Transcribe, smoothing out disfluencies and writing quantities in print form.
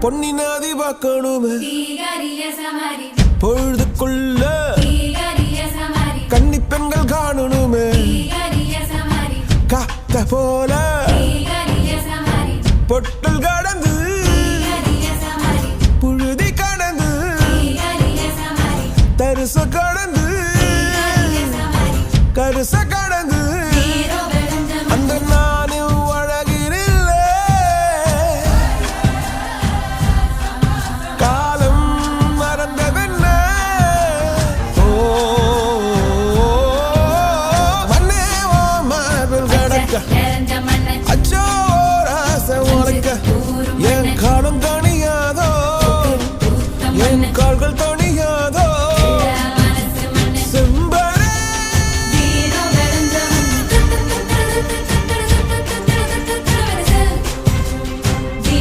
பொன்னினாதி பார்க்கணுமே பொழுதுக்குள்ள கன்னி பெண்கள் காணணுமே காத்த போல பொட்டல் கடந்து புழுதி கடந்து தரிசு கடந்து